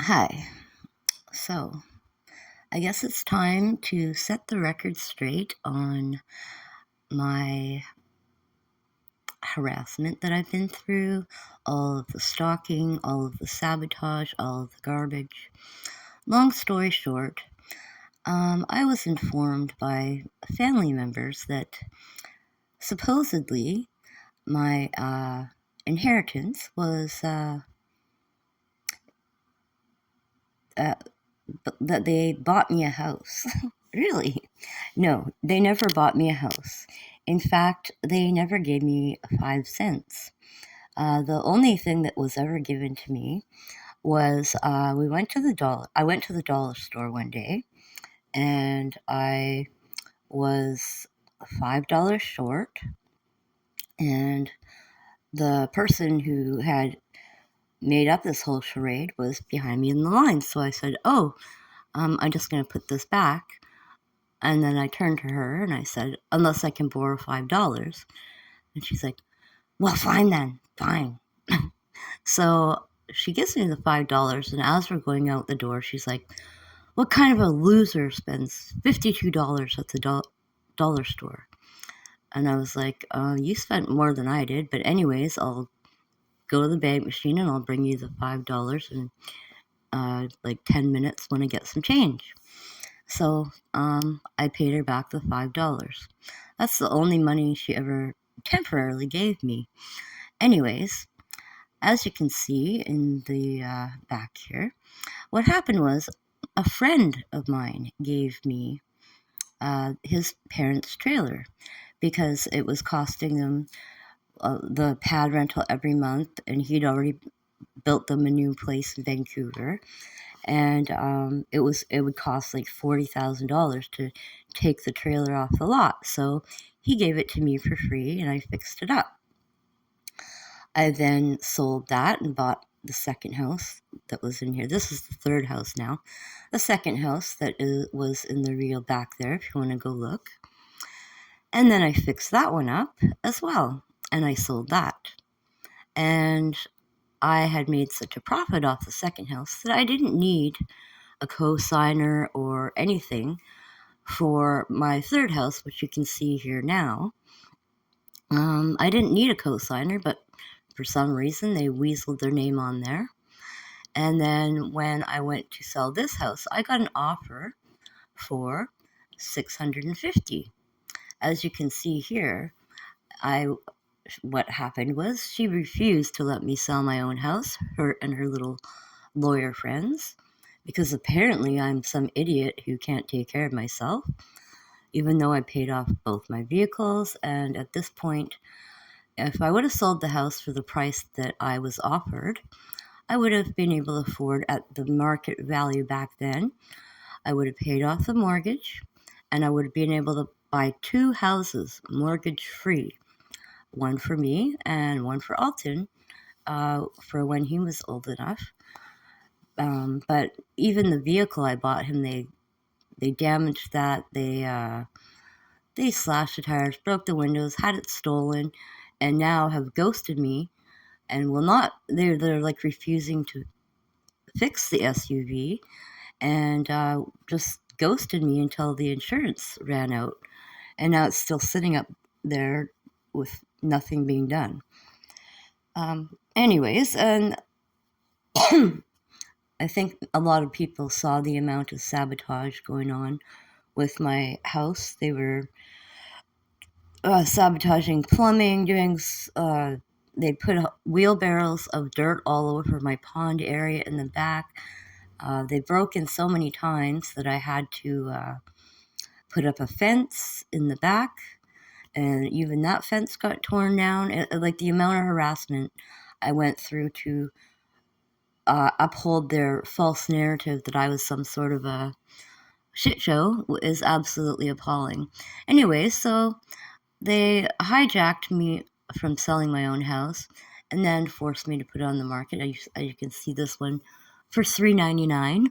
Hi. So, I guess it's time to set the record straight on my harassment that I've been through, all of the stalking, all of the sabotage, all of the garbage. Long story short, I was informed by family members that supposedly my inheritance was uh, that they bought me a house. Really? No, they never bought me a house. In fact, they never gave me 5 cents. The only thing that was ever given to me was we went to the dollar. I went to the dollar store one day, and I was $5 short, and the person who had made up this whole charade was behind me in the line. So I said, "Oh, I'm just going to put this back." And then I turned to her and I said, "Unless I can borrow $5." And she's like, "Well, fine then, fine." So she gives me the $5. And as we're going out the door, she's like, "What kind of a loser spends $52 at the dollar store?" And I was like, "You spent more than I did. But anyways, I'll go to the bank machine and I'll bring you the $5 in like 10 minutes when I get some change." So I paid her back the $5. That's the only money she ever temporarily gave me. Anyways, as you can see in the back here, what happened was a friend of mine gave me his parents' trailer because it was costing them the pad rental every month, and he'd already built them a new place in Vancouver. And it would cost like $40,000 to take the trailer off the lot. So he gave it to me for free, and I fixed it up. I then sold that and bought the second house that was in here. This is the third house now. The second house that was in the reel back there, if you want to go look. And then I fixed that one up as well, and I sold that. And I had made such a profit off the second house that I didn't need a co-signer or anything for my third house, which you can see here now. I didn't need a co-signer, but for some reason they weaseled their name on there. And then when I went to sell this house, I got an offer for $650. As you can see here, what happened was she refused to let me sell my own house, her and her little lawyer friends, because apparently I'm some idiot who can't take care of myself, even though I paid off both my vehicles. And at this point, if I would have sold the house for the price that I was offered, I would have been able to afford at the market value back then. I would have paid off the mortgage, and I would have been able to buy 2 houses mortgage free, one for me and one for Alton, for when he was old enough. But even the vehicle I bought him, they damaged that. They slashed the tires, broke the windows, had it stolen, and now have ghosted me and will not. They're like refusing to fix the SUV, and just ghosted me until the insurance ran out, and now it's still sitting up there with nothing being done. Anyways, and I think a lot of people saw the amount of sabotage going on with my house. They were sabotaging plumbing, they put wheelbarrows of dirt all over my pond area in the back. They broke in so many times that I had to put up a fence in the back, and even that fence got torn down. Like the amount of harassment I went through to uphold their false narrative that I was some sort of a shit show is absolutely appalling. Anyway, so they hijacked me from selling my own house and then forced me to put it on the market. As you can see this one for $399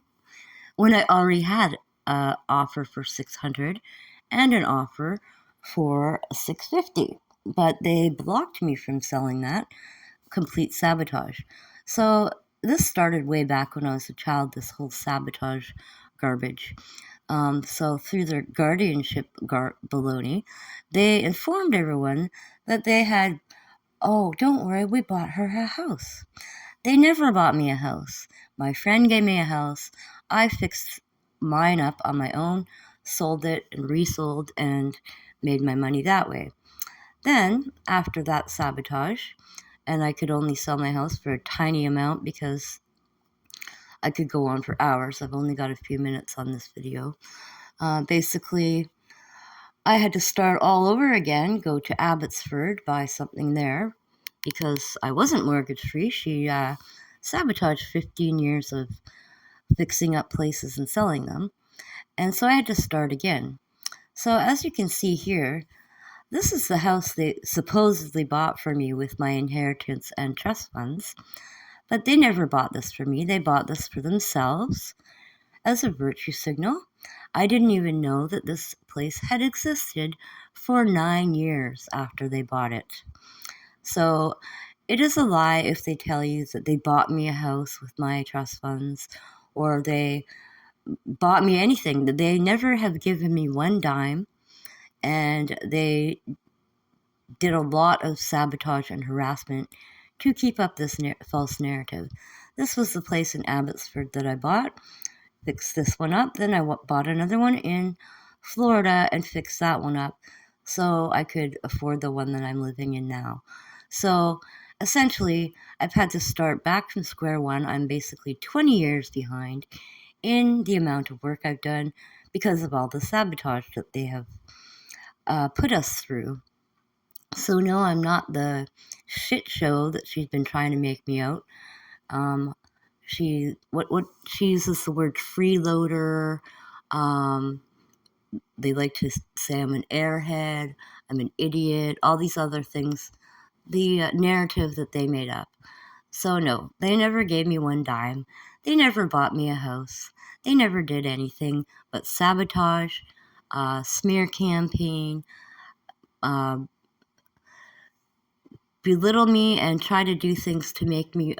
when I already had an offer for $600 and an offer for $650. But they blocked me from selling that. Complete sabotage. So this started way back when I was a child, this whole sabotage garbage. So through their guardianship baloney, they informed everyone that they had, oh, don't worry, we bought her a house. They never bought me a house. My friend gave me a house. I fixed mine up on my own, sold it and resold, and made my money that way. Then, after that sabotage, and I could only sell my house for a tiny amount because I could go on for hours. I've only got a few minutes on this video. Basically, I had to start all over again, go to Abbotsford, buy something there, because I wasn't mortgage free. She sabotaged 15 years of fixing up places and selling them. And so I had to start again. So as you can see here, this is the house they supposedly bought for me with my inheritance and trust funds. But they never bought this for me. They bought this for themselves as a virtue signal. I didn't even know that this place had existed for 9 years after they bought it. So it is a lie if they tell you that they bought me a house with my trust funds or they bought me anything. They never have given me one dime, and they did a lot of sabotage and harassment to keep up this false narrative. This was the place in Abbotsford that I bought, fixed this one up, then I bought another one in Florida and fixed that one up so I could afford the one that I'm living in now. So essentially, I've had to start back from square one. I'm basically 20 years behind in the amount of work I've done because of all the sabotage that they have put us through. So no, I'm not the shit show that she's been trying to make me out. She uses the word freeloader. Um, they like to say I'm an airhead, I'm an idiot, all these other things. The narrative that they made up. So no, they never gave me one dime. They never bought me a house. They never did anything but sabotage, smear campaign, uh, belittle me, and try to do things to make me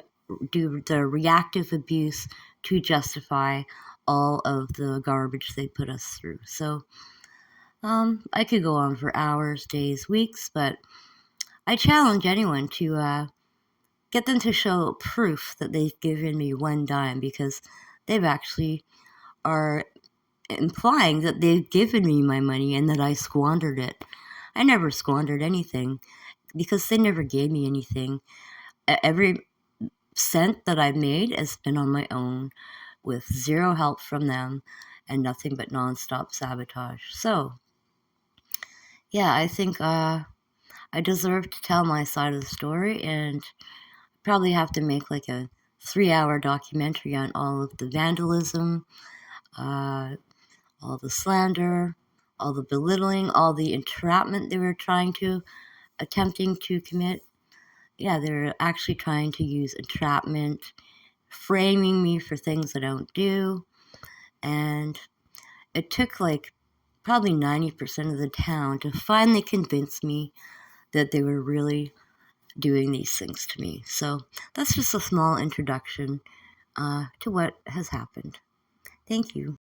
do the reactive abuse to justify all of the garbage they put us through. So I could go on for hours, days, weeks, but I challenge anyone to get them to show proof that they've given me one dime, because they've actually are implying that they've given me my money and that I squandered it. I never squandered anything because they never gave me anything. Every cent that I've made has been on my own with zero help from them and nothing but nonstop sabotage. So, yeah, I think I deserve to tell my side of the story, and probably have to make like a 3-hour documentary on all of the vandalism, uh, all the slander, all the belittling, all the entrapment they were attempting to commit. Yeah, they're actually trying to use entrapment, framing me for things I don't do. And it took like probably 90% of the town to finally convince me that they were really doing these things to me. So that's just a small introduction to what has happened. Thank you.